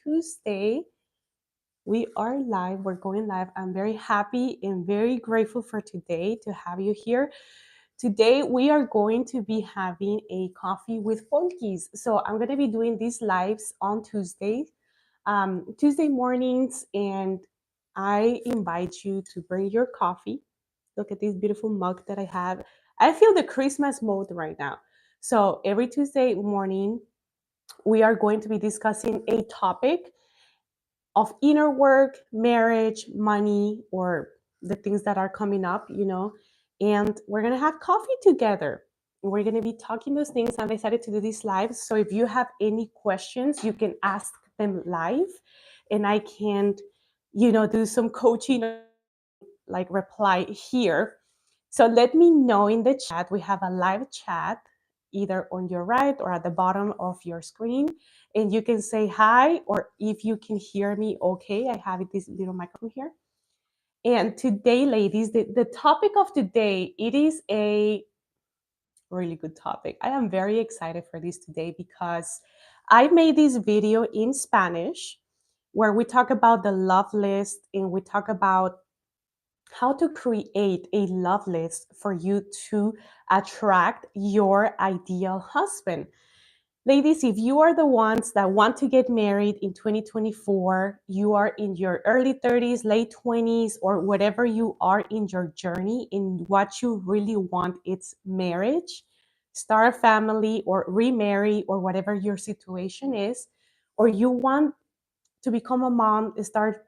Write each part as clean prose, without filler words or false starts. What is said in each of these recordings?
Tuesday. We are live. We're going live. I'm very happy and very grateful for today to have you here. Today, we are going to be having a coffee with Polkis. So I'm going to be doing these lives on Tuesday mornings, and I invite you to bring your coffee. Look at this beautiful mug that I have. I feel the Christmas mode right now. So every Tuesday morning, we are going to be discussing a topic of inner work, marriage, money, or the things that are coming up, and we're going to have coffee together. We're going to be talking those things. I decided to do this live. So if you have any questions, you can ask them live, and I can, do some coaching, like reply here. So let me know in the chat. We have a live chat either on your right or at the bottom of your screen. And you can say hi, or if you can hear me, okay. I have this little microphone here. And today, ladies, the topic of today, it is a really good topic. I am very excited for this today because I made this video in Spanish where we talk about the love list and we talk about how to create a love list for you to attract your ideal husband. Ladies, if you are the ones that want to get married in 2024, you are in your early 30s, late 20s, or whatever you are in your journey, in what you really want, it's marriage, start a family, or remarry, or whatever your situation is, or you want to become a mom, start,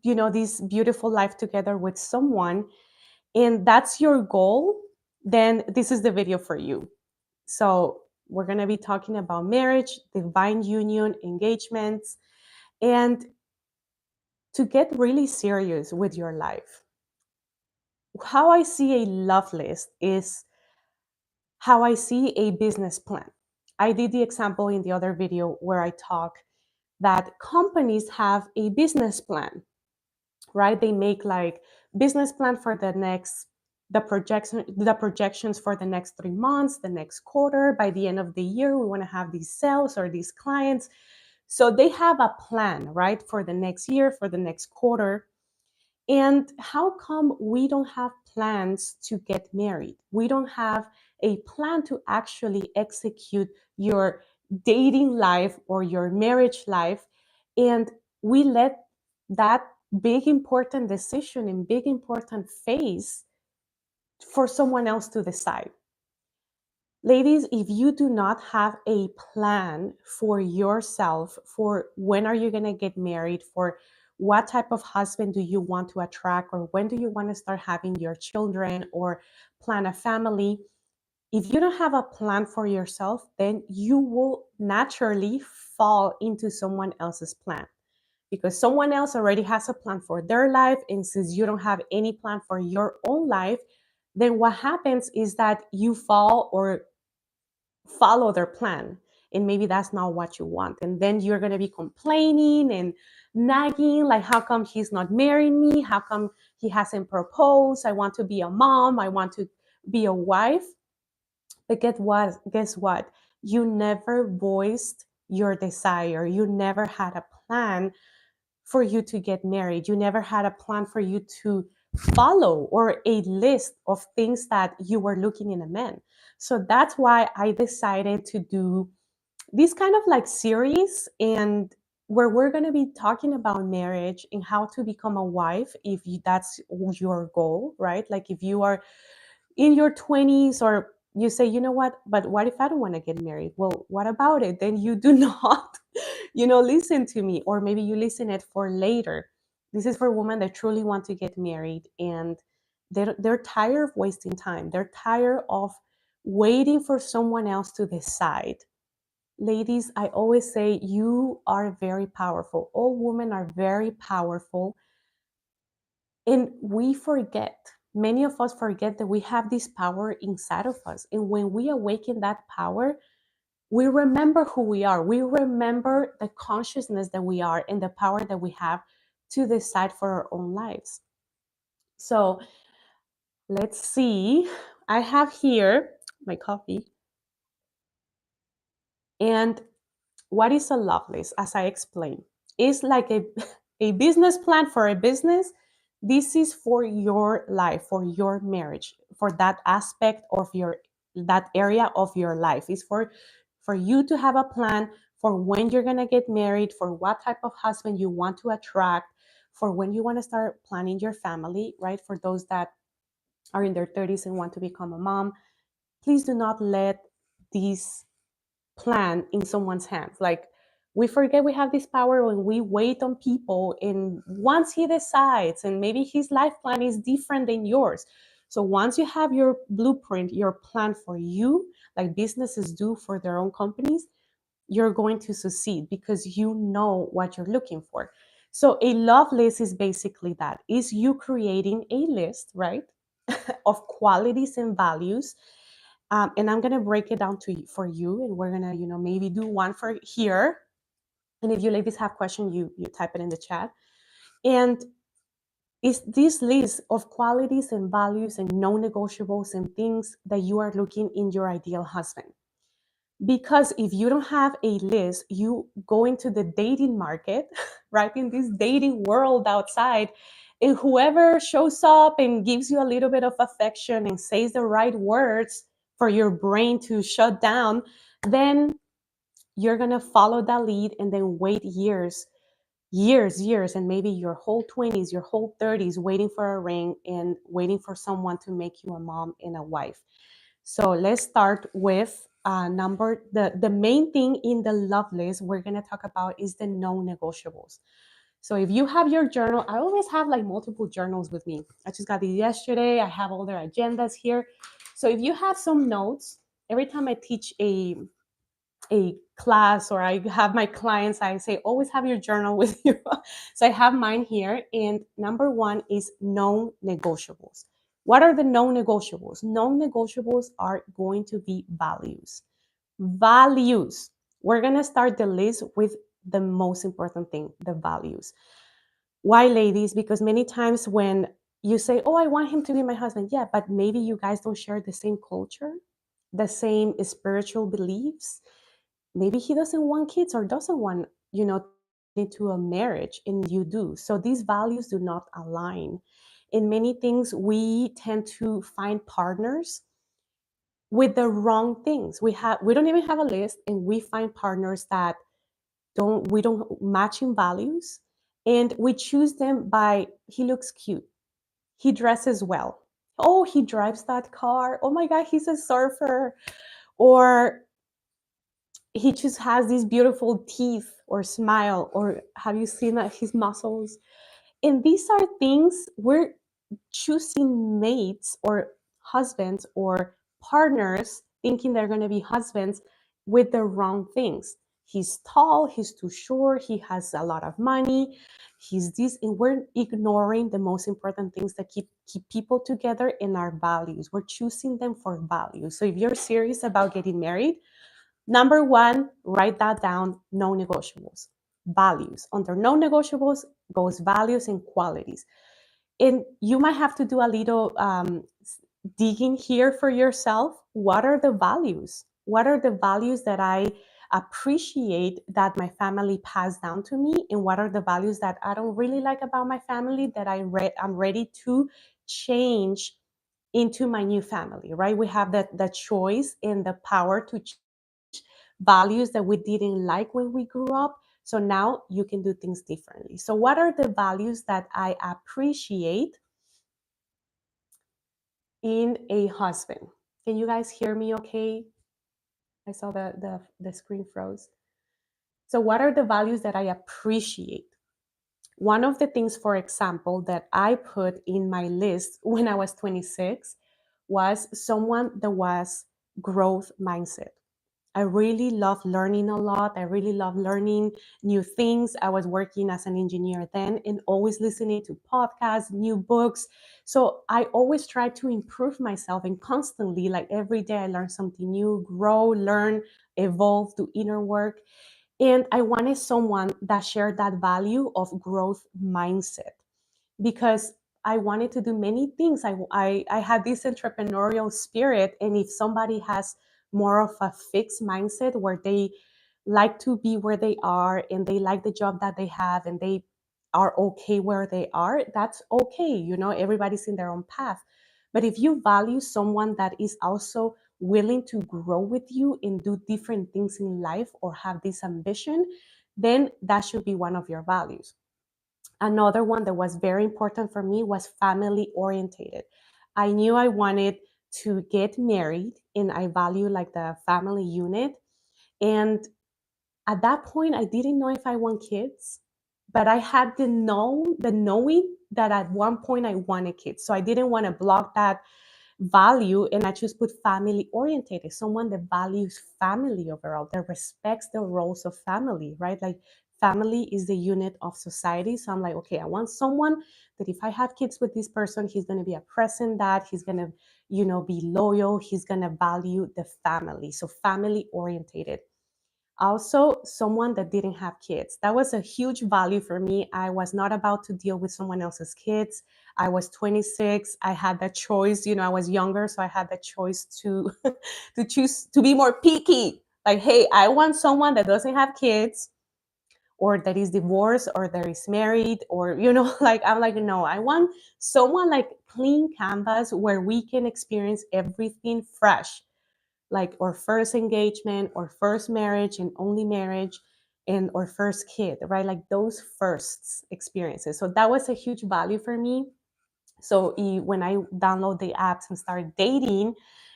this beautiful life together with someone, and that's your goal, then this is the video for you. So we're going to be talking about marriage, divine union, engagements, and to get really serious with your life. How I see a love list is how I see a business plan. I did the example in the other video where I talk that companies have a business plan, right? They make like business plan for the projections for the next 3 months, the next quarter. By the end of the year, we want to have these sales or these clients. So they have a plan, right, for the next year, for the next quarter. And how come we don't have plans to get married? We don't have a plan to actually execute your dating life or your marriage life. And we let that big important decision and big important phase for someone else to decide. Ladies, if you do not have a plan for yourself, for when are you going to get married, for what type of husband do you want to attract, or when do you want to start having your children or plan a family, if you don't have a plan for yourself, then you will naturally fall into someone else's plan, because someone else already has a plan for their life. And since you don't have any plan for your own life, then what happens is that you fall or follow their plan, and maybe that's not what you want, and then you're going to be complaining and nagging, like, how come he's not marrying me, how come he hasn't proposed, I want to be a mom, I want to be a wife. But guess what, you never voiced your desire, you never had a plan for you to get married, you never had a plan for you to follow, or a list of things that you were looking in a man. So that's why I decided to do this kind of like series, and where we're going to be talking about marriage and how to become a wife if that's your goal, right? Like if you are in your 20s, or you say, you know what if I don't want to get married? Well, what about it? Then you do not, listen to me, or maybe you listen it for later. This is for women that truly want to get married, and they're tired of wasting time. They're tired of waiting for someone else to decide. Ladies, I always say you are very powerful. All women are very powerful. And we forget, many of us forget that we have this power inside of us. And when we awaken that power, we remember who we are. We remember the consciousness that we are and the power that we have to decide for our own lives. So let's see. I have here my coffee. And what is a love list? As I explained, is like a business plan for a business. This is for your life, for your marriage, for that aspect of that area of your life. Is for you to have a plan for when you're going to get married, for what type of husband you want to attract, for when you want to start planning your family, right? For those that are in their 30s and want to become a mom, please do not let these plan in someone's hands. Like, we forget we have this power when we wait on people, and once he decides, and maybe his life plan is different than yours. So once you have your blueprint, your plan for you, like businesses do for their own companies, you're going to succeed because you know what you're looking for. So a love list is basically that, is you creating a list, right, of qualities and values. And I'm gonna break it down for you, and we're gonna, maybe do one for here. And if you ladies have questions, you type it in the chat. And it's this list of qualities and values and non-negotiables and things that you are looking in your ideal husband. Because if you don't have a list, you go into the dating market, right, in this dating world outside, and whoever shows up and gives you a little bit of affection and says the right words for your brain to shut down, then you're going to follow that lead and then wait years, and maybe your whole 20s, your whole 30s, waiting for a ring and waiting for someone to make you a mom and a wife. So let's start with the main thing in the love list we're going to talk about is the non-negotiables. So if you have your journal, I always have like multiple journals with me. I just got these yesterday. I have all their agendas here. So if you have some notes, every time I teach a class or I have my clients, I say, always have your journal with you. So I have mine here. And number one is non-negotiables. What are the non-negotiables? Non-negotiables are going to be values. Values. We're going to start the list with the most important thing, the values. Why, ladies? Because many times when you say, oh, I want him to be my husband. Yeah, but maybe you guys don't share the same culture, the same spiritual beliefs. Maybe he doesn't want kids or doesn't want, into a marriage, and you do. So these values do not align. In many things, we tend to find partners with the wrong things. We don't even have a list, and we find partners that we don't match in values, and we choose them by, he looks cute, he dresses well, oh, he drives that car, oh my god, he's a surfer, or he just has these beautiful teeth or smile, or have you seen that his muscles? And these are things we're choosing mates or husbands or partners, thinking they're going to be husbands with the wrong things. He's tall, he's too short, he has a lot of money, he's this, and we're ignoring the most important things that keep people together in our values. We're choosing them for values. So if you're serious about getting married, number one, write that down, non-negotiables, values. Under non-negotiables goes values and qualities. And you might have to do a little digging here for yourself. What are the values? What are the values that I appreciate that my family passed down to me? And what are the values that I don't really like about my family that I'm ready to change into my new family, right? We have the choice and the power to values that we didn't like when we grew up. So now you can do things differently. So what are the values that I appreciate in a husband? Can you guys hear me okay? I saw the screen froze. So what are the values that I appreciate? One of the things, for example, that I put in my list when I was 26 was someone that was growth mindset. I really love learning a lot. I really love learning new things. I was working as an engineer then and always listening to podcasts, new books. So I always try to improve myself, and constantly, like every day, I learn something new, grow, learn, evolve, do inner work. And I wanted someone that shared that value of growth mindset, because I wanted to do many things. I had this entrepreneurial spirit. And if somebody has more of a fixed mindset where they like to be where they are and they like the job that they have and they are okay where they are, that's okay. Everybody's in their own path. But if you value someone that is also willing to grow with you and do different things in life or have this ambition, then that should be one of your values. Another one that was very important for me was family orientated. I knew I wanted to get married and I value like the family unit. And at that point, I didn't know if I want kids, but I had the knowing that at one point I wanted kids. So I didn't want to block that value, and I just put family oriented, someone that values family overall, that respects the roles of family, right? Like family is the unit of society. So I'm like, okay, I want someone that if I have kids with this person, he's going to be a present dad, he's going to, be loyal, he's going to value the family. So family orientated. Also, someone that didn't have kids. That was a huge value for me. I was not about to deal with someone else's kids. I was 26. I had that choice. I was younger, so I had the choice to to choose to be more picky. Like, hey, I want someone that doesn't have kids or that is divorced or that is married or like I'm like, no, I want someone like clean canvas where we can experience everything fresh, like our first engagement or first marriage and only marriage and our first kid, right? Like those first experiences. So that was a huge value for me. So when I download the apps and started dating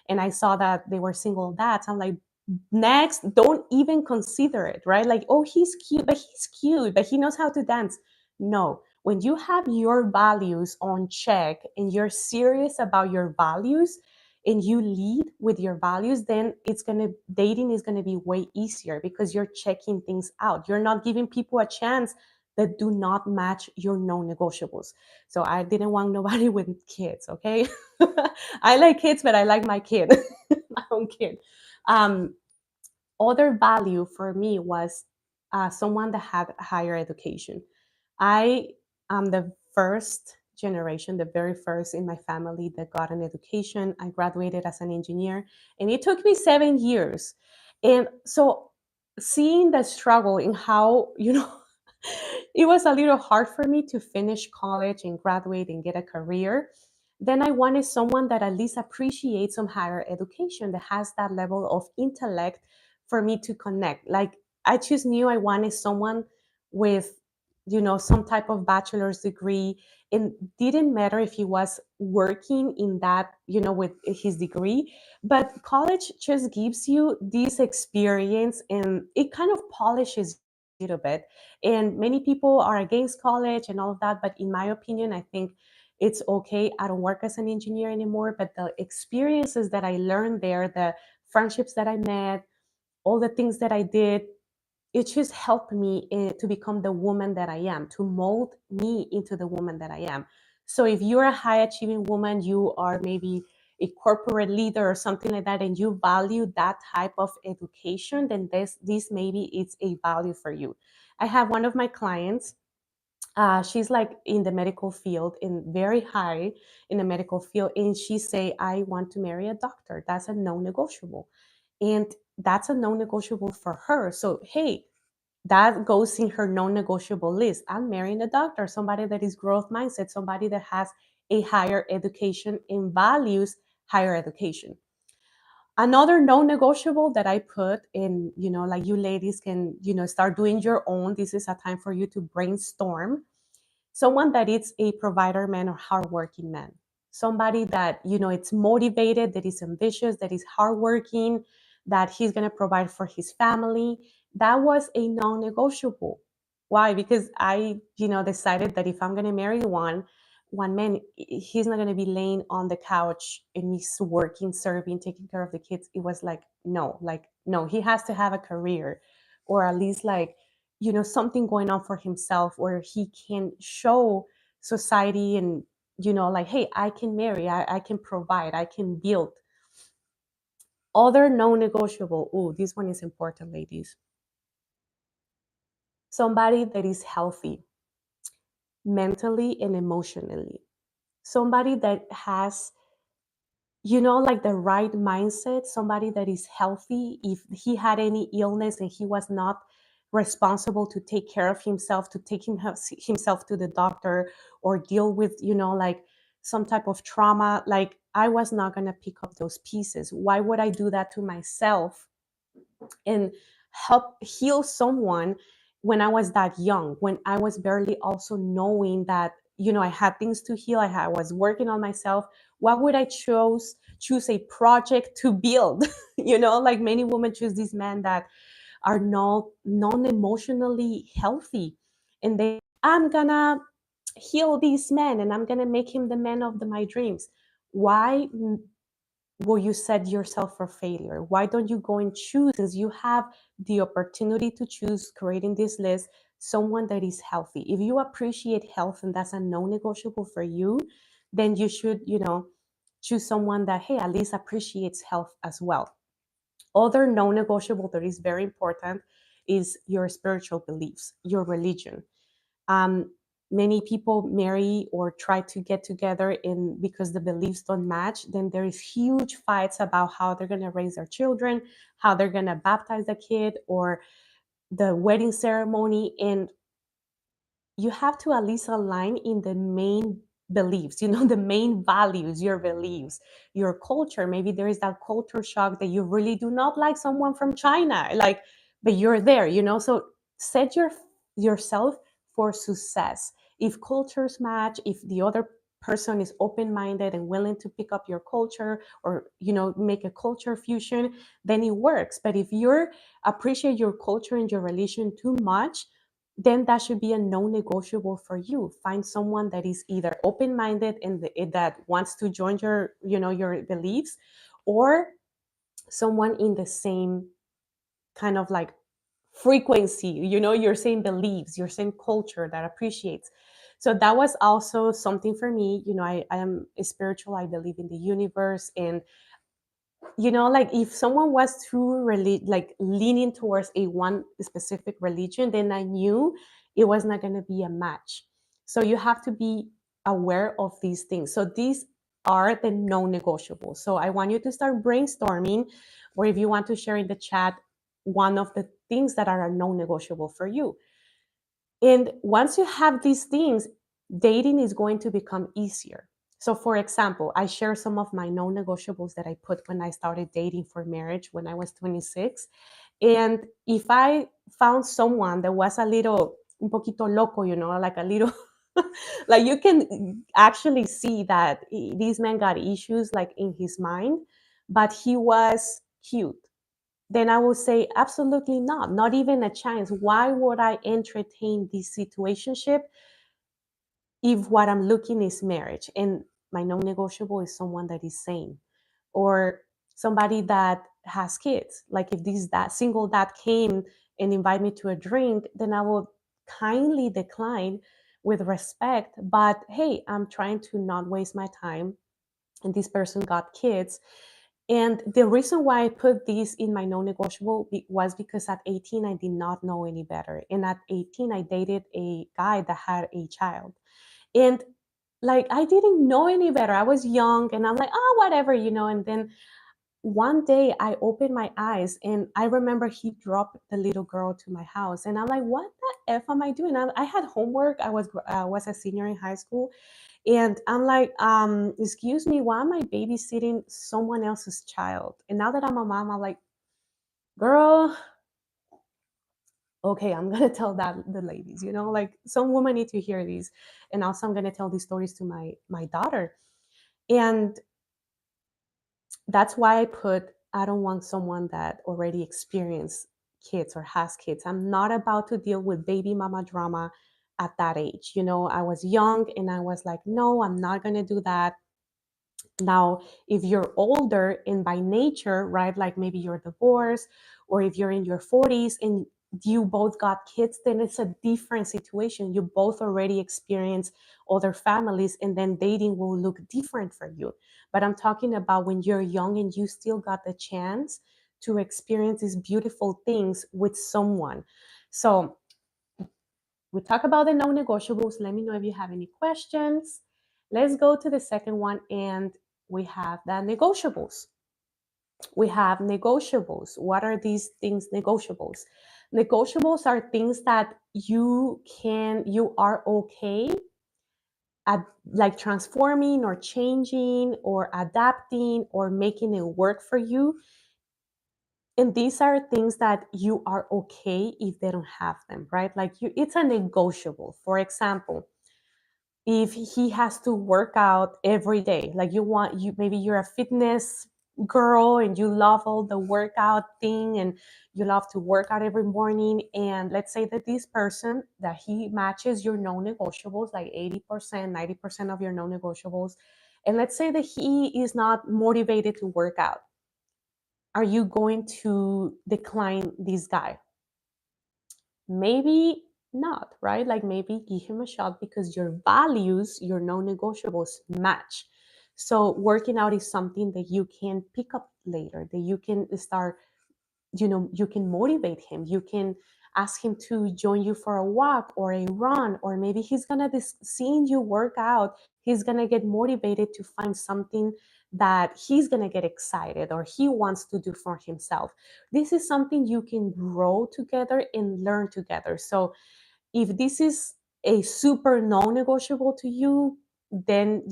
and I saw that they were single dads, I'm like, next, don't even consider it, right? Like, oh, he's cute, but he knows how to dance. No, when you have your values on check and you're serious about your values and you lead with your values, then dating is gonna be way easier because you're checking things out. You're not giving people a chance that do not match your non-negotiables. So I didn't want nobody with kids, okay? I like kids, but I like my kid, my own kid. Um, Other value for me was someone that had higher education. I am the first generation, the very first in my family that got an education. I graduated as an engineer, and it took me 7 years. And so seeing the struggle in how, it was a little hard for me to finish college and graduate and get a career. Then I wanted someone that at least appreciates some higher education, that has that level of intellect for me to connect. Like I just knew I wanted someone with, some type of bachelor's degree. And didn't matter if he was working in that, with his degree, but college just gives you this experience and it kind of polishes you a little bit. And many people are against college and all of that, but in my opinion, I think it's okay. I don't work as an engineer anymore, but the experiences that I learned there, the friendships that I met, all the things that I did, it just helped me to become the woman that I am, to mold me into the woman that I am. So if you're a high achieving woman, you are maybe a corporate leader or something like that, and you value that type of education, then this maybe it's a value for you. I have one of my clients. She's like in the medical field and very high in the medical field, and she say, I want to marry a doctor. That's a non-negotiable, and that's a non-negotiable for her. So hey, that goes in her non-negotiable list. I'm marrying a doctor, somebody that is growth mindset, somebody that has a higher education and values higher education. Another non-negotiable that I put in, like you ladies can, start doing your own. This is a time for you to brainstorm. Someone that is a provider man or hardworking man. Somebody that, it's motivated, that is ambitious, that is hardworking, that he's going to provide for his family. That was a non-negotiable. Why? Because I, decided that if I'm going to marry one man, he's not going to be laying on the couch and he's working, serving, taking care of the kids. It was like no, he has to have a career, or at least like, something going on for himself where he can show society and, like, hey, I can marry, I can provide, I can build. Other non-negotiable, oh, this one is important, ladies. Somebody that is healthy mentally and emotionally. Somebody that has like the right mindset, somebody that is healthy. If he had any illness and he was not responsible to take care of himself, to take himself to the doctor or deal with, like some type of trauma, like I was not going to pick up those pieces. Why would I do that to myself and help heal someone when I was that young, when I was barely also knowing that, I had things to heal. I was working on myself. Why would I choose a project to build? Like many women choose these men that are not non-emotionally healthy, and I'm gonna heal this man and I'm gonna make him the man of my dreams. Why will you set yourself for failure? Why don't you go and choose, since you have the opportunity to choose, creating this list, someone that is healthy? If you appreciate health and that's a non-negotiable for you, then you should, choose someone that, hey, at least appreciates health as well. Other non-negotiable that is very important is your spiritual beliefs, your religion. um, Many people marry or try to get together, and because the beliefs don't match, then there is huge fights about how they're going to raise their children, how they're going to baptize the kid, or the wedding ceremony. And you have to at least align in the main beliefs, the main values, your beliefs, your culture. Maybe there is that culture shock that you really do not like someone from China, like, but you're there, so set yourself for success. If cultures match, if the other person is open-minded and willing to pick up your culture, or make a culture fusion, then it works. But if you're appreciate your culture and your religion too much, then that should be a non-negotiable for you. Find someone that is either open-minded and that wants to join your beliefs, or someone in the same kind of like frequency, your same beliefs, your same culture, that appreciates. So that was also something for me. I am spiritual. I believe in the universe. And like if someone was too really like leaning towards a one specific religion, then I knew it was not going to be a match. So you have to be aware of these things. So these are the non-negotiables. So I want you to start brainstorming, or if you want to share in the chat one of the things that are a non-negotiable for you. And once you have these things, dating is going to become easier. So, for example, I share some of my non negotiables that I put when I started dating for marriage when I was 26. And if I found someone that was a little, un poquito loco, like a little, like you can actually see that this man got issues like in his mind, but he was cute, then I will say absolutely not, not even a chance. Why would I entertain this situationship if what I'm looking is marriage? And my non-negotiable is someone that is sane, or somebody that has kids. Like if this that single dad came and invite me to a drink, then I will kindly decline with respect. But hey, I'm trying to not waste my time, and this person got kids. And the reason why I put this in my non-negotiable was because at 18 I did not know any better, and at 18 I dated a guy that had a child. And like I didn't know any better. I was young and I'm like, oh, whatever, and then one day I opened my eyes and I remember he dropped the little girl to my house, and I'm like, what the f am I doing? I had homework. I was a senior in high school, and I'm like, excuse me, why am I babysitting someone else's child? And now that I'm a mom, I'm like, girl, okay, I'm gonna tell that the ladies, like some women need to hear these. And also I'm gonna tell these stories to my daughter. And that's why I don't want someone that already experienced kids or has kids. I'm not about to deal with baby mama drama at that age. I was young and I was like, no, I'm not gonna do that. Now, if you're older and by nature, right, like maybe you're divorced, or if you're in your 40s and you both got kids, then it's a different situation. You both already experienced other families, and then dating will look different for you. But I'm talking about when you're young and you still got the chance to experience these beautiful things with someone. So we talk about the non-negotiables. Let me know if you have any questions. Let's go to the second one. And we have the negotiables. We have negotiables. What are these things negotiables? Negotiables are things that you are okay at, like transforming or changing or adapting or making it work for you. And these are things that you are okay if they don't have them, right? Like it's a negotiable. For example, if he has to work out every day, like maybe you're a fitness girl and you love all the workout thing and you love to work out every morning, and let's say that this person that he matches your non-negotiables, like 80%, 90% of your non-negotiables, and let's say that he is not motivated to work out, are you going to decline this guy? Maybe not, right? Like maybe give him a shot because your values, your non-negotiables match. So working out is something that you can pick up later, that you can start, you can motivate him. You can ask him to join you for a walk or a run, or maybe he's gonna seeing you work out, he's gonna get motivated to find something that he's gonna get excited or he wants to do for himself. This is something you can grow together and learn together. So if this is a super non-negotiable to you, then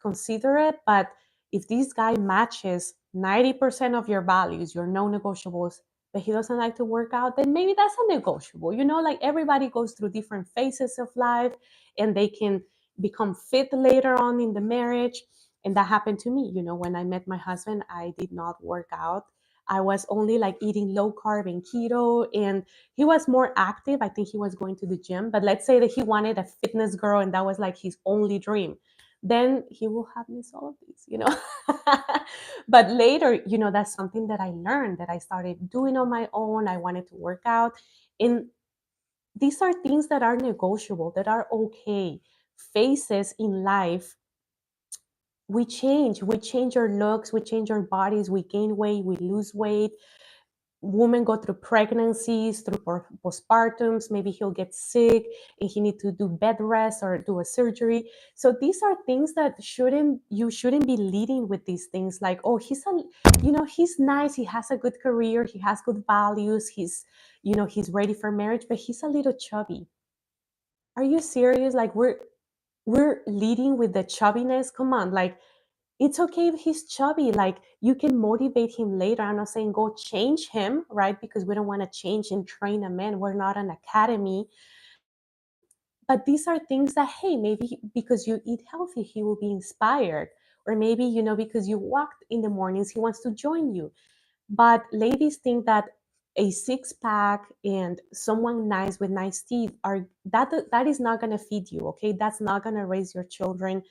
consider it. But if this guy matches 90% of your values, your non-negotiables, but he doesn't like to work out, then maybe that's a negotiable. Like everybody goes through different phases of life and they can become fit later on in the marriage. And that happened to me. When I met my husband, I did not work out. I was only like eating low carb and keto, and he was more active. I think he was going to the gym, but let's say that he wanted a fitness girl and that was like his only dream. Then he will have missed all of these. But later, that's something that I learned, that I started doing on my own. I wanted to work out. And these are things that are negotiable, that are okay. Phases in life, we change our looks, we change our bodies, we gain weight, we lose weight. Women go through pregnancies, through postpartums. Maybe he'll get sick and he need to do bed rest or do a surgery. So these are things that you shouldn't be leading with these things like, oh, he's nice, he has a good career, he has good values, he's ready for marriage, but he's a little chubby. Are you serious? Like we're leading with the chubbiness? Come on, like it's okay if he's chubby. Like you can motivate him later. I'm not saying go change him, right? Because we don't want to change and train a man. We're not an academy. But these are things that, hey, maybe because you eat healthy, he will be inspired. Or maybe, because you walked in the mornings, he wants to join you. But ladies think that a six pack and someone nice with nice teeth that is not going to feed you, okay? That's not going to raise your children.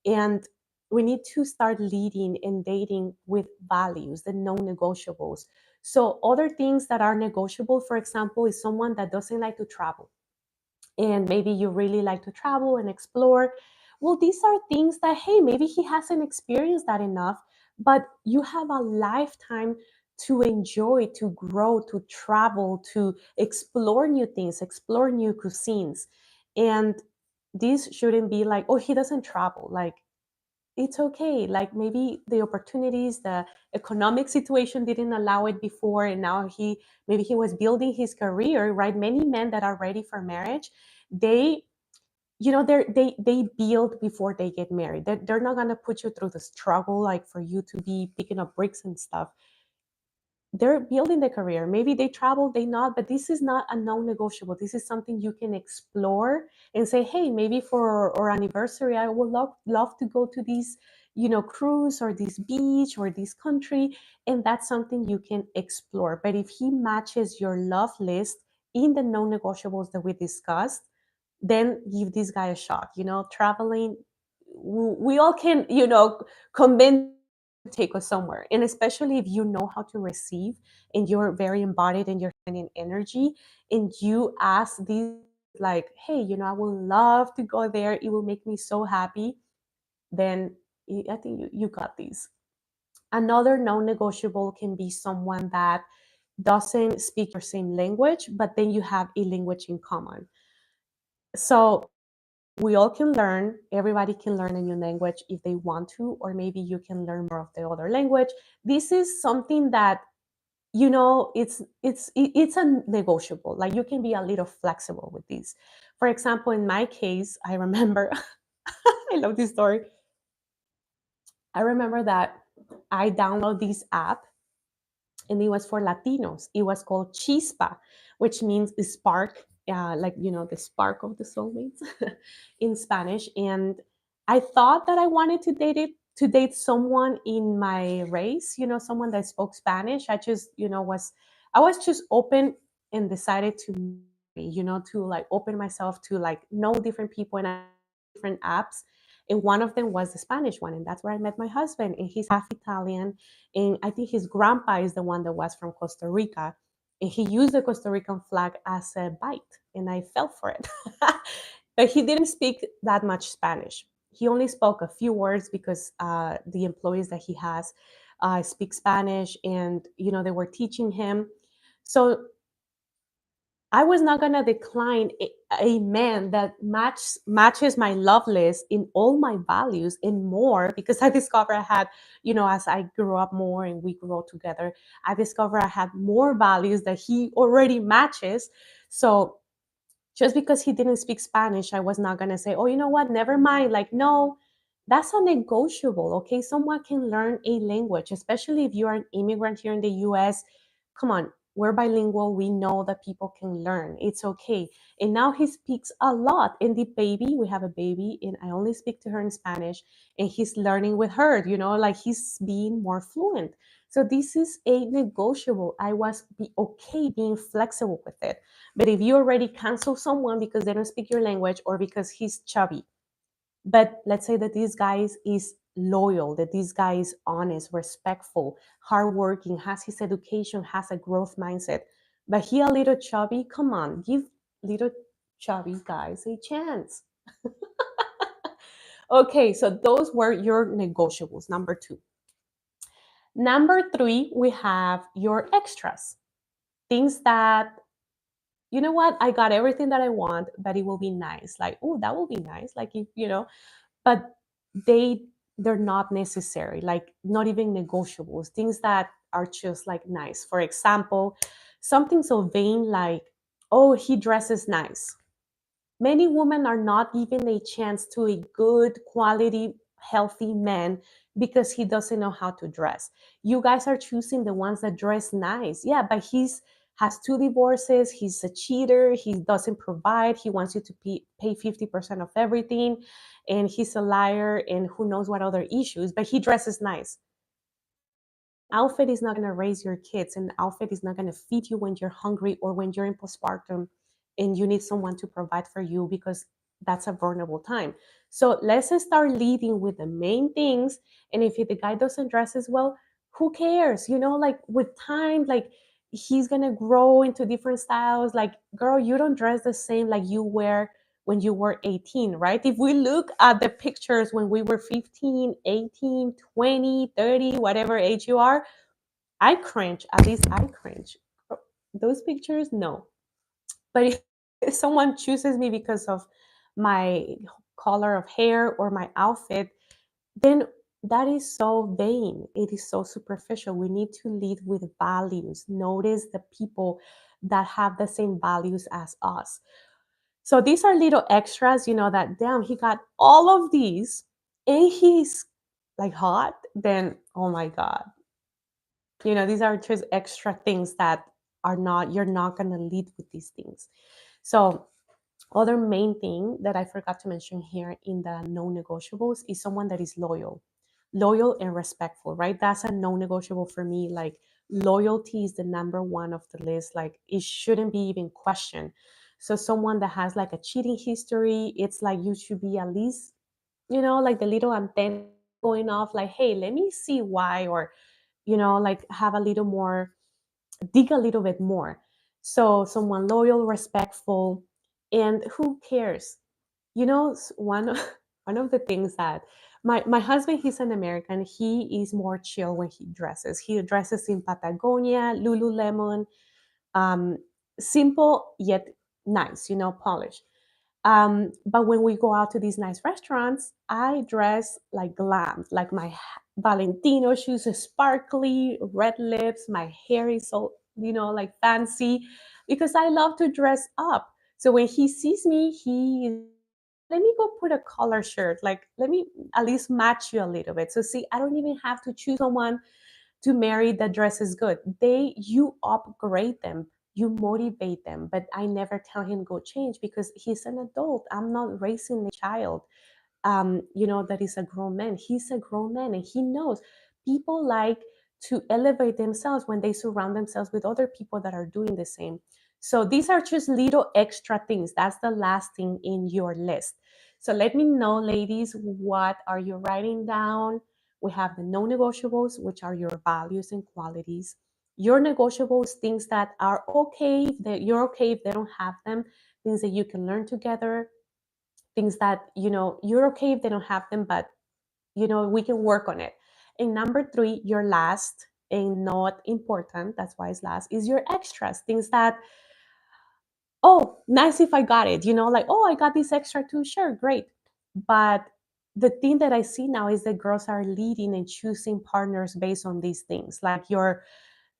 And we need to start leading and dating with values, the non-negotiables. So other things that are negotiable, for example, is someone that doesn't like to travel, and maybe you really like to travel and explore. Well, these are things that, hey, maybe he hasn't experienced that enough, but you have a lifetime to enjoy, to grow, to travel, to explore new things, explore new cuisines. And this shouldn't be like, oh, he doesn't travel. Like, it's okay. Like maybe the opportunities, the economic situation didn't allow it before, and now maybe he was building his career, right? Many men that are ready for marriage, they they build before they get married. They're not gonna put you through the struggle like for you to be picking up bricks and stuff. They're building their career. Maybe they travel, they not, but this is not a non-negotiable. This is something you can explore and say, hey, maybe for our anniversary, I would love to go to this, cruise or this beach or this country. And that's something you can explore. But if he matches your love list in the non-negotiables that we discussed, then give this guy a shot. Traveling, we all can, convince take us somewhere. And especially if you know how to receive and you're very embodied and you're in energy, and you ask these like, hey, I would love to go there, it will make me so happy, then I think you got these. Another non-negotiable can be someone that doesn't speak your same language, but then you have a language in common. So we all can learn. Everybody can learn a new language if they want to, or maybe you can learn more of the other language. This is something that, it's a negotiable. Like, you can be a little flexible with these. For example, in my case, I remember I love this story. I remember that I downloaded this app, and it was for Latinos. It was called Chispa, which means the spark, like, the spark of the soulmates in Spanish. And I thought that I wanted to date someone in my race, someone that spoke Spanish. I was just open and decided to like open myself to like know different people, and I different apps. And one of them was the Spanish one, and that's where I met my husband. And he's half Italian, and I think his grandpa is the one that was from Costa Rica. And he used the Costa Rican flag as a bite, and I fell for it. But he didn't speak that much Spanish. He only spoke a few words because the employees that he has speak Spanish, and they were teaching him. So I was not gonna decline a man that matches my love list in all my values and more, because I discovered I had, as I grew up more and we grew up together, I discovered I had more values that he already matches. So just because he didn't speak Spanish, I was not going to say, oh, you know what, never mind. Like, no, that's a negotiable. Okay. Someone can learn a language, especially if you are an immigrant here in the US. Come on, we're bilingual. We know that people can learn. It's okay. And now he speaks a lot. And we have a baby, and I only speak to her in Spanish, and he's learning with her, like he's being more fluent. So this is a negotiable. I was be okay being flexible with it. But if you already cancel someone because they don't speak your language or because he's chubby, but let's say that this guy is loyal, that this guy is honest, respectful, hardworking, has his education, has a growth mindset, but he a little chubby, come on, give little chubby guys a chance. Okay, so those were your negotiables, number two. Number three, we have your extras. Things that, you know what, I got everything that I want, but it will be nice. Like, oh, that will be nice. Like, but they they're not necessary, like not even negotiables, things that are just like nice. For example, something so vain like, oh, he dresses nice. Many women are not given a chance to a good quality, healthy man because he doesn't know how to dress. You guys are choosing the ones that dress nice. Yeah, but he's has two divorces. He's a cheater. He doesn't provide. He wants you to pay 50% of everything. And he's a liar and who knows what other issues, but he dresses nice. Outfit is not going to raise your kids, and outfit is not going to feed you when you're hungry or when you're in postpartum and you need someone to provide for you, because that's a vulnerable time. So let's start leading with the main things. And if the guy doesn't dress as well, who cares? Like with time, like he's going to grow into different styles. Like, girl, you don't dress the same like you wear when you were 18, right? If we look at the pictures when we were 15, 18, 20, 30, whatever age you are, I cringe. At least I cringe. Those pictures, no. But if someone chooses me because of my color of hair or my outfit, then that is so vain. It is so superficial. We need to lead with values. Notice the people that have the same values as us. So these are little extras, that damn, he got all of these and he's like hot, then oh my God. These are just extra things that you're not gonna lead with these things. So other main thing that I forgot to mention here in the non-negotiables is someone that is loyal and respectful, right? That's a non-negotiable for me. Like, loyalty is the number one of the list. Like, it shouldn't be even questioned. So someone that has like a cheating history, it's like you should be at least, like the little antenna going off, like, hey, let me see why, or like have a little more, dig a little bit more. So someone loyal, respectful, and who cares? One one of the things that my husband, he's an American. He is more chill when he dresses. He dresses in Patagonia, Lululemon, um, simple yet nice, polished. But when we go out to these nice restaurants, I dress like glam, like my Valentino shoes are sparkly, red lips, my hair is so, like fancy, because I love to dress up. So when he sees me, he is, let me go put a collar shirt. Like, let me at least match you a little bit. So see, I don't even have to choose someone to marry that dress is good. You upgrade them, you motivate them. But I never tell him go change because he's an adult. I'm not raising a child. That is a grown man. He's a grown man and he knows people like to elevate themselves when they surround themselves with other people that are doing the same. So these are just little extra things. That's the last thing in your list. So let me know, ladies, what are you writing down? We have the non-negotiables, which are your values and qualities. Your negotiables, things that are okay, that you're okay if they don't have them, things that you can learn together, things that you're okay if they don't have them, but we can work on it. And number three, your last and not important, that's why it's last, is your extras, things that, oh, nice if I got it, like, oh, I got this extra too, sure, great. But the thing that I see now is that girls are leading and choosing partners based on these things, like your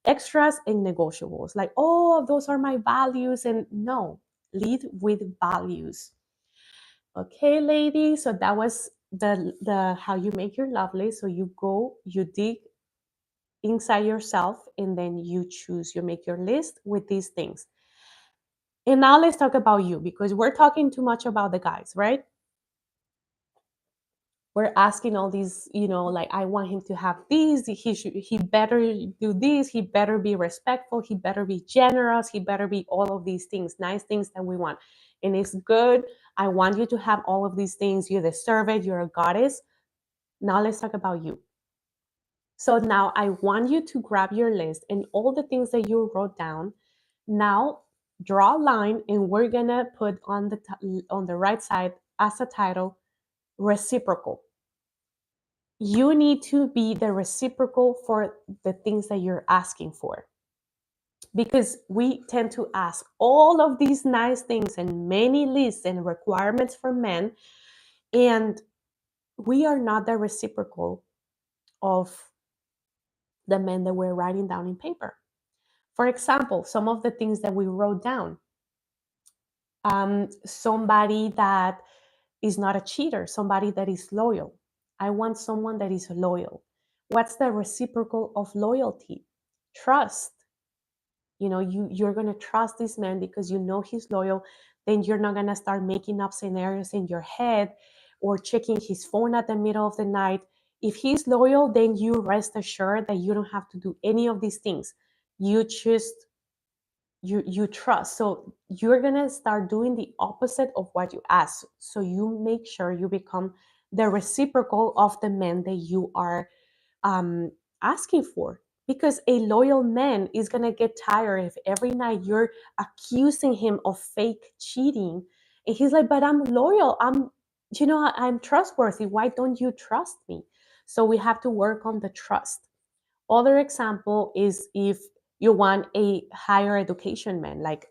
extras and negotiables, like, oh, those are my values. And no, lead with values. Okay, ladies, so that was the how you make your love list. So you go, you dig inside yourself, and then you choose, you make your list with these things. And now let's talk about you, because we're talking too much about the guys, right? We're asking all these, like, I want him to have these, he better do this, he better be respectful, he better be generous, he better be all of these things, nice things that we want. And it's good. I want you to have all of these things. You deserve it. You're a goddess. Now let's talk about you. So now I want you to grab your list and all the things that you wrote down. Now draw a line, and we're gonna put on the right side as a title, reciprocal. You need to be the reciprocal for the things that you're asking for, because we tend to ask all of these nice things and many lists and requirements for men, and we are not the reciprocal of the men that we're writing down in paper. For example, some of the things that we wrote down, somebody that is not a cheater, somebody that is loyal. I want someone that is loyal. What's the reciprocal of loyalty? Trust. You're going to trust this man because you know he's loyal. Then you're not going to start making up scenarios in your head or checking his phone at the middle of the night. If he's loyal, then you rest assured that you don't have to do any of these things. You just you trust. So you're going to start doing the opposite of what you ask. So you make sure you become the reciprocal of the men that you are um, asking for. Because a loyal man is going to get tired if every night you're accusing him of fake cheating. And he's like, but I'm loyal. I'm trustworthy. Why don't you trust me? So we have to work on the trust. Other example is if you want a higher education man, like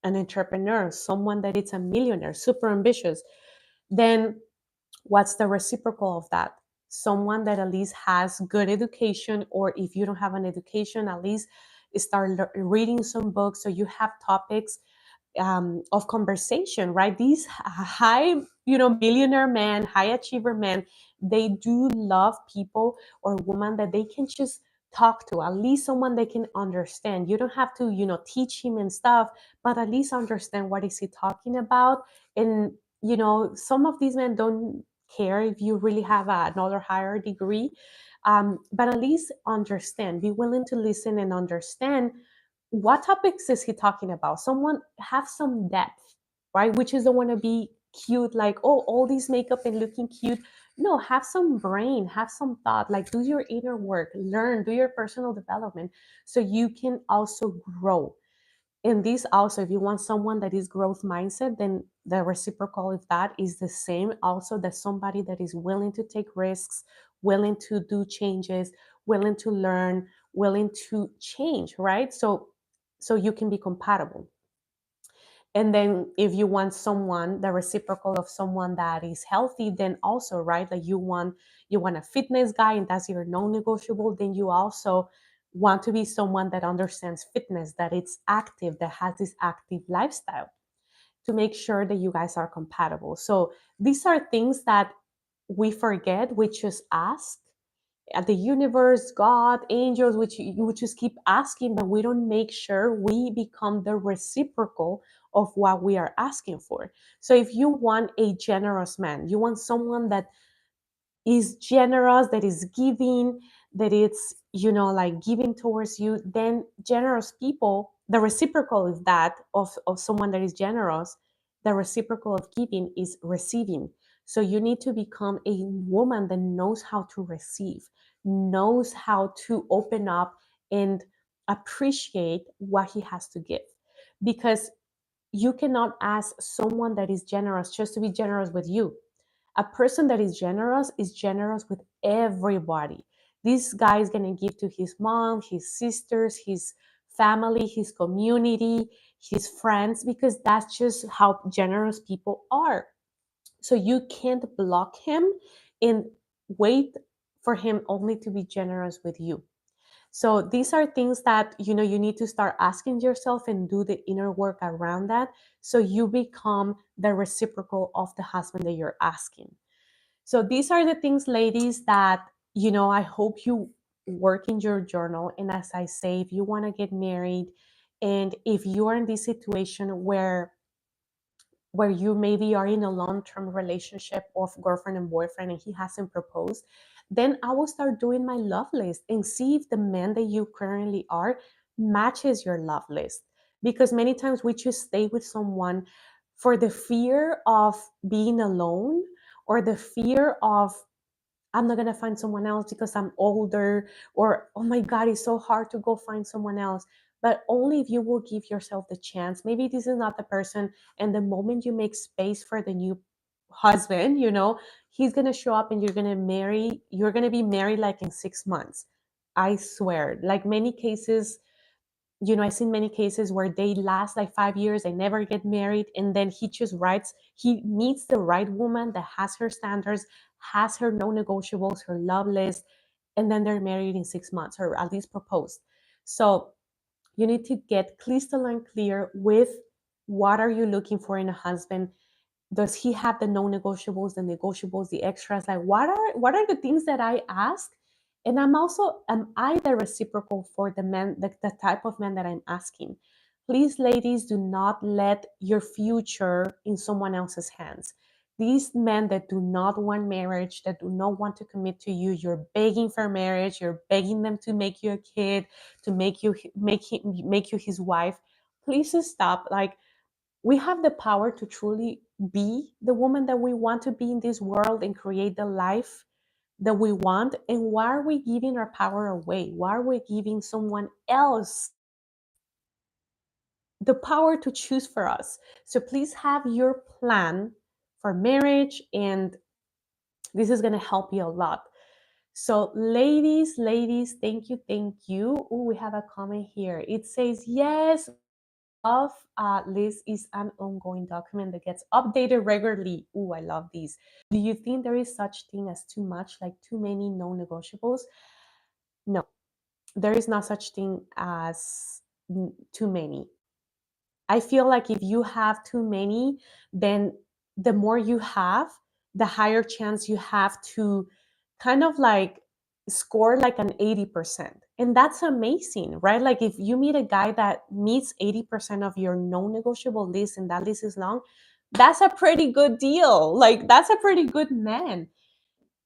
an entrepreneur, someone that is a millionaire, super ambitious, then what's the reciprocal of that? Someone that at least has good education, or if you don't have an education, at least start reading some books so you have topics of conversation, right? These high, millionaire men, high achiever men, they do love people or women that they can just talk to, at least someone they can understand. You don't have to, teach him and stuff, but at least understand what is he talking about. And, some of these men don't care if you really have another higher degree, but at least understand, be willing to listen and understand what topics is he talking about. Someone have some depth, right? Which is don't want to be cute, like, oh, all these makeup and looking cute. No, have some brain, have some thought, like do your inner work, learn, do your personal development so you can also grow. And this also, if you want someone that is growth mindset, then the reciprocal of that is the same. Also, that somebody that is willing to take risks, willing to do changes, willing to learn, willing to change, right? So you can be compatible. And then if you want someone, the reciprocal of someone that is healthy, then also, right, like you want a fitness guy and that's your non-negotiable, then you also want to be someone that understands fitness, that it's active, that has this active lifestyle, to make sure that you guys are compatible. So these are things that we forget. We just ask at the universe, God, angels, which you would just keep asking, but we don't make sure we become the reciprocal of what we are asking for. So if you want a generous man, you want someone that is generous, that is giving, that it's, like giving towards you, then generous people, the reciprocal is that of someone that is generous, the reciprocal of giving is receiving. So you need to become a woman that knows how to receive, knows how to open up and appreciate what he has to give. Because you cannot ask someone that is generous just to be generous with you. A person that is generous with everybody. This guy is going to give to his mom, his sisters, his family, his community, his friends, because that's just how generous people are. So you can't block him and wait for him only to be generous with you. So these are things that you need to start asking yourself and do the inner work around that, so you become the reciprocal of the husband that you're asking. So these are the things, ladies, that I hope you work in your journal. And as I say, if you want to get married, and if you are in this situation where you maybe are in a long-term relationship of girlfriend and boyfriend and he hasn't proposed, then I will start doing my love list and see if the man that you currently are matches your love list. Because many times we just stay with someone for the fear of being alone, or the fear of, I'm not going to find someone else because I'm older, or oh my God, it's so hard to go find someone else. But only if you will give yourself the chance. Maybe this is not the person, and the moment you make space for the new husband, he's going to show up and you're going to be married like in 6 months. I swear, like many cases, I've seen many cases where they last like 5 years, they never get married, and then he meets the right woman that has her standards, has her non-negotiables, her love list, and then they're married in 6 months, or at least proposed. So you need to get crystal and clear with what are you looking for in a husband. Does he have the non-negotiables, the negotiables, the extras? Like what are the things that I ask? And am I the reciprocal for the man, the type of man that I'm asking? Please, ladies, do not let your future in someone else's hands. These men that do not want marriage, that do not want to commit to you, you're begging for marriage, you're begging them to make you a kid, to make you his wife. Please stop. Like, we have the power to truly be the woman that we want to be in this world and create the life that we want. And why are we giving our power away? Why are we giving someone else the power to choose for us? So please have your plan for marriage, and this is going to help you a lot. So ladies, thank you, thank you. Oh, we have a comment here. It says, yes, love list is an ongoing document that gets updated regularly. Oh, I love these. Do you think there is such thing as too much, like too many non-negotiables? No, there is not such thing as too many. I feel like if you have too many, then the more you have, the higher chance you have to kind of like score like an 80%. And that's amazing, right? Like if you meet a guy that meets 80% of your non-negotiable list and that list is long, that's a pretty good deal. Like that's a pretty good man.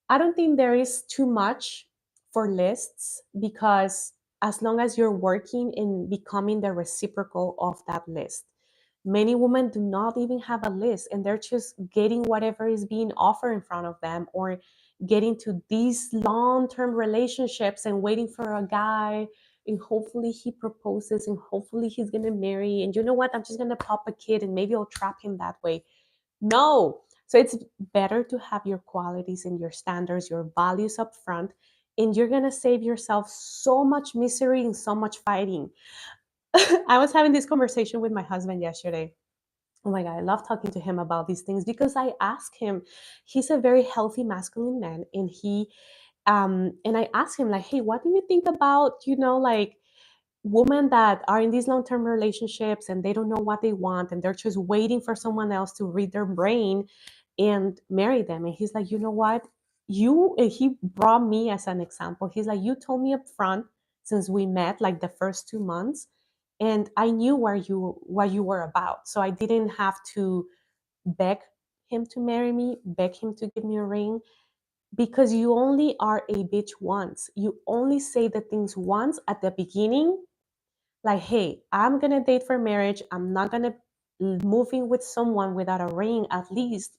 I don't think there is too much for lists, because as long as you're working in becoming the reciprocal of that list. Many women do not even have a list, and they're just getting whatever is being offered in front of them, or getting to these long-term relationships and waiting for a guy, and hopefully he proposes and hopefully he's going to marry, and you know what, I'm just going to pop a kid and maybe I'll trap him that way. No. So it's better to have your qualities and your standards, your values up front, and you're going to save yourself so much misery and so much fighting. I was having this conversation with my husband yesterday, Oh my God, I love talking to him about these things because I ask him, he's a very healthy masculine man. And I asked him, like, hey, what do you think about, like women that are in these long-term relationships and they don't know what they want and they're just waiting for someone else to read their brain and marry them? And he's like, you know what? He brought me as an example. He's like, you told me up front since we met, like the first 2 months, and I knew what you were about. So I didn't have to beg him to marry me, beg him to give me a ring, because you only are a bitch once. You only say the things once at the beginning, like, hey, I'm gonna date for marriage. I'm not gonna move in with someone without a ring, at least,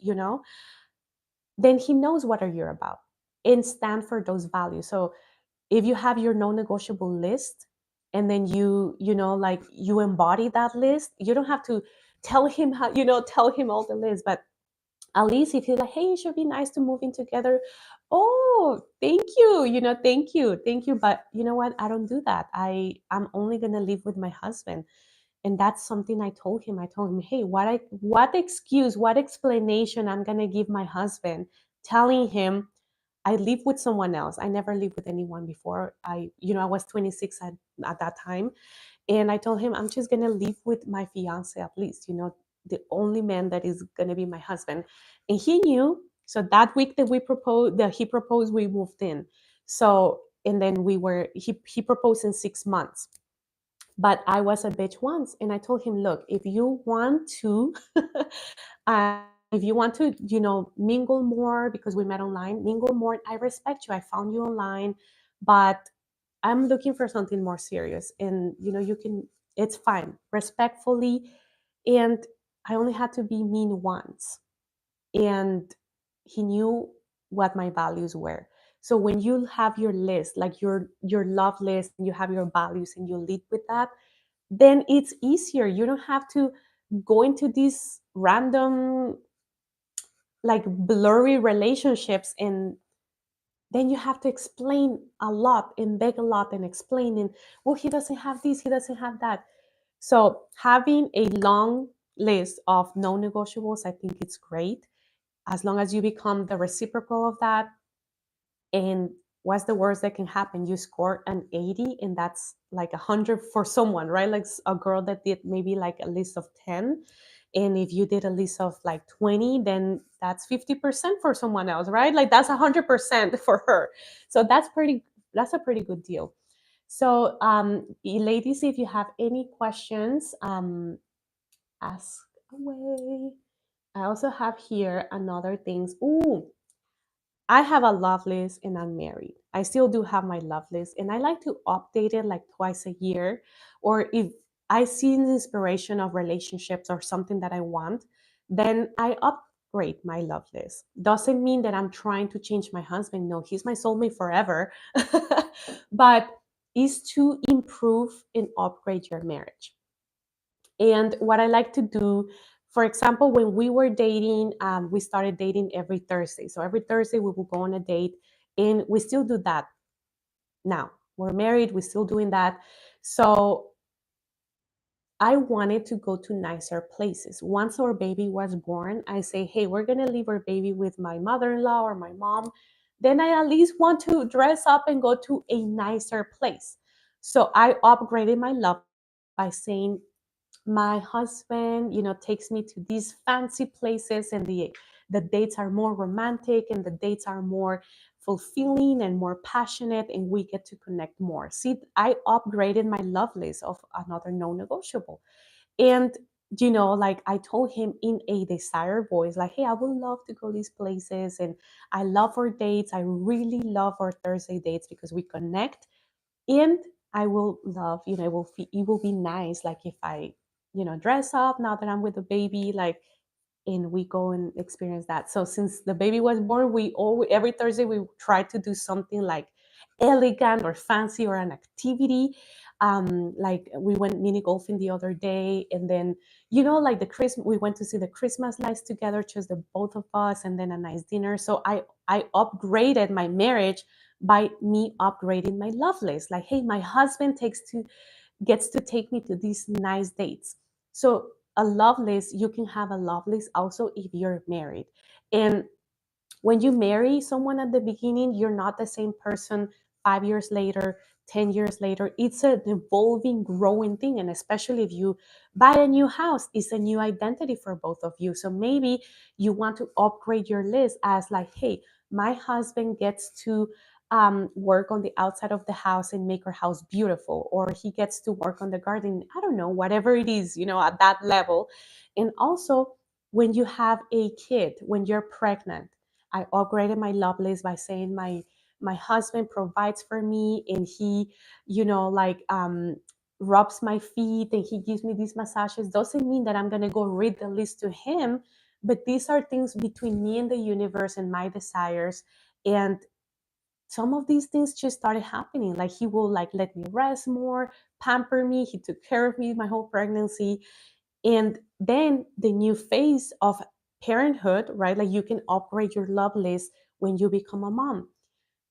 then he knows what are you about and stand for those values. So if you have your non-negotiable list and then like you embody that list, you don't have to tell him tell him all the list, but at least if he's like, hey, it should be nice to move in together. Oh, thank you. Thank you. But you know what? I don't do that. I'm only gonna live with my husband. And that's something I told him, hey, what excuse, what explanation I'm gonna give my husband, telling him I live with someone else. I never lived with anyone before. I was 26 at that time. And I told him, I'm just going to live with my fiance at least, the only man that is going to be my husband. And he knew. So that week that he proposed, we moved in. So, and then he proposed in 6 months. But I was a bitch once. And I told him, look, if you want to, mingle more, because we met online, mingle more. I respect you. I found you online, but I'm looking for something more serious. And it's fine, respectfully. And I only had to be mean once. And he knew what my values were. So when you have your list, like your love list, and you have your values and you lead with that, then it's easier. You don't have to go into these random, like, blurry relationships, and then you have to explain a lot and beg a lot and explain, and well, he doesn't have this, he doesn't have that. So having a long list of non-negotiables, I think it's great, as long as you become the reciprocal of that. And what's the worst that can happen? You score an 80, and that's like 100 for someone, right? Like a girl that did maybe like a list of 10. And if you did a list of like 20, then that's 50% for someone else, right? Like that's 100% for her. So that's a pretty good deal. So, ladies, if you have any questions, ask away. I also have here another things. Ooh, I have a love list and I'm married. I still do have my love list, and I like to update it like twice a year. Or if I see an inspiration of relationships or something that I want, then I upgrade my love list. Doesn't mean that I'm trying to change my husband. No, he's my soulmate forever. But is to improve and upgrade your marriage. And what I like to do, for example, when we were dating, we started dating every Thursday. So every Thursday we will go on a date, and we still do that now. We're married, we're still doing that. So I wanted to go to nicer places. Once our baby was born, I say, hey, we're going to leave our baby with my mother in law or my mom. Then I at least want to dress up and go to a nicer place. So I upgraded my love by saying, my husband takes me to these fancy places, and the dates are more romantic, and the dates are more fulfilling and more passionate, and we get to connect more. See, I upgraded my love list of another non-negotiable. And like I told him in a desired voice, like, hey, I would love to go these places, and I love our dates. I really love our Thursday dates because we connect. And I will love, it will be nice, like if I, dress up now that I'm with the baby, like, and we go and experience that. So since the baby was born, every Thursday we try to do something like elegant or fancy or an activity. Like we went mini golfing the other day, and then like we went to see the Christmas lights together, just the both of us, and then a nice dinner. So I upgraded my marriage by me upgrading my love list. Like, hey, my husband gets to take me to these nice dates. So a love list, you can have a love list also if you're married. And when you marry someone at the beginning, you're not the same person 5 years later, 10 years later. It's an evolving, growing thing. And especially if you buy a new house, it's a new identity for both of you. So maybe you want to upgrade your list as like, hey, my husband gets to work on the outside of the house and make our house beautiful, or he gets to work on the garden. I don't know, whatever it is, at that level. And also, when you have a kid, when you're pregnant, I upgraded my love list by saying my husband provides for me, and he, like rubs my feet and he gives me these massages. Doesn't mean that I'm gonna go read the list to him, but these are things between me and the universe and my desires. And some of these things just started happening. Like he will like let me rest more, pamper me. He took care of me my whole pregnancy. And then the new phase of parenthood, right? Like you can upgrade your love list when you become a mom.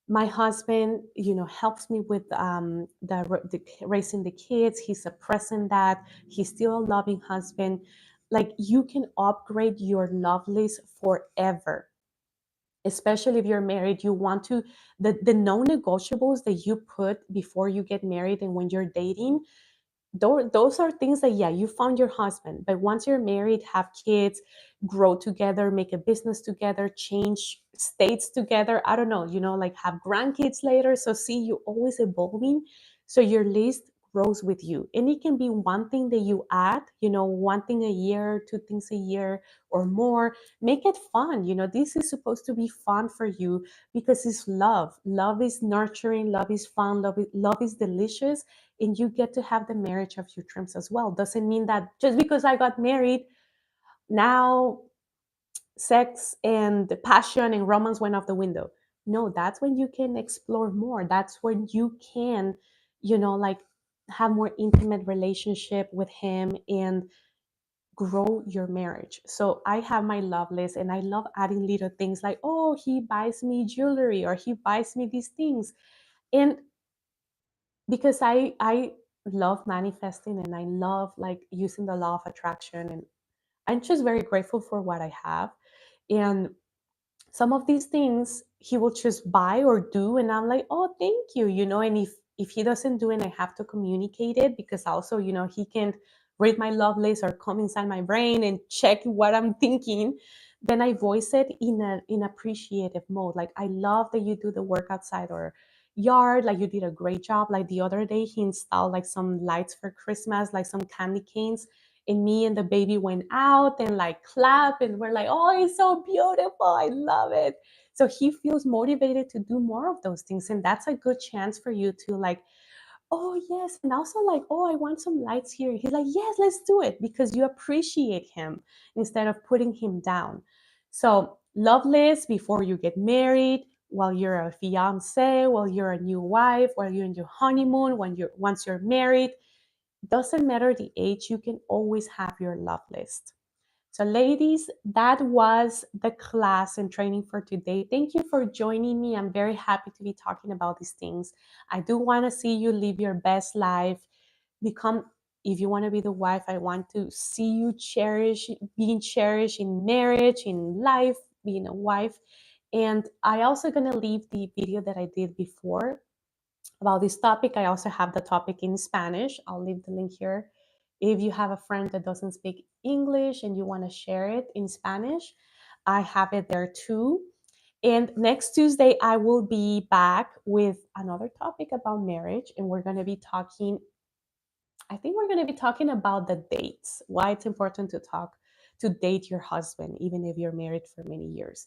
My husband, helps me with the raising the kids. He's a present dad. He's still a loving husband. Like you can upgrade your love list forever, especially if you're married. You want to, the non-negotiables that you put before you get married and when you're dating, those are things that, yeah, you found your husband, but once you're married, have kids, grow together, make a business together, change states together, I don't know, like have grandkids later. So see, you always evolving, so your list grows with you. And it can be one thing that you add, one thing a year, two things a year or more. Make it fun. This is supposed to be fun for you, because it's love is nurturing, love is fun, love is delicious, and you get to have the marriage of your dreams as well. Doesn't mean that just because I got married, now sex and passion and romance went out the window. No, that's when you can explore more. That's when you can, like have more intimate relationship with him and grow your marriage. So I have my love list, and I love adding little things like, oh, he buys me jewelry or he buys me these things. And because I love manifesting, and I love like using the law of attraction, and I'm just very grateful for what I have. And some of these things he will just buy or do, and I'm like, oh, thank you, and if he doesn't do it, I have to communicate it, because also, he can read my love list or come inside my brain and check what I'm thinking. Then I voice it in appreciative mode, like, I love that you do the work outside or yard, like you did a great job. Like the other day he installed like some lights for Christmas, like some candy canes, and me and the baby went out and like clap, and we're like, oh, it's so beautiful, I love it. So he feels motivated to do more of those things, and that's a good chance for you to like, oh yes, and also like, oh, I want some lights here. He's like, yes, let's do it, because you appreciate him instead of putting him down. So love list before you get married, while you're a fiance, while you're a new wife, while you're in your honeymoon, once you're married. Doesn't matter the age, you can always have your love list. So, ladies, that was the class and training for today. Thank you for joining me. I'm very happy to be talking about these things. I do want to see you live your best life. Become, if you want to be the wife, I want to see you being cherished in marriage, in life, being a wife. And I also going to leave the video that I did before about this topic. I also have the topic in Spanish. I'll leave the link here. If you have a friend that doesn't speak English and you want to share it in Spanish, I have it there too. And next Tuesday, I will be back with another topic about marriage. And we're going to be talking, I think we're going to be talking about the dates, why it's important to date your husband, even if you're married for many years.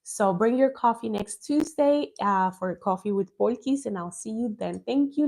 So bring your coffee next Tuesday for Coffee with Polkis, and I'll see you then. Thank you.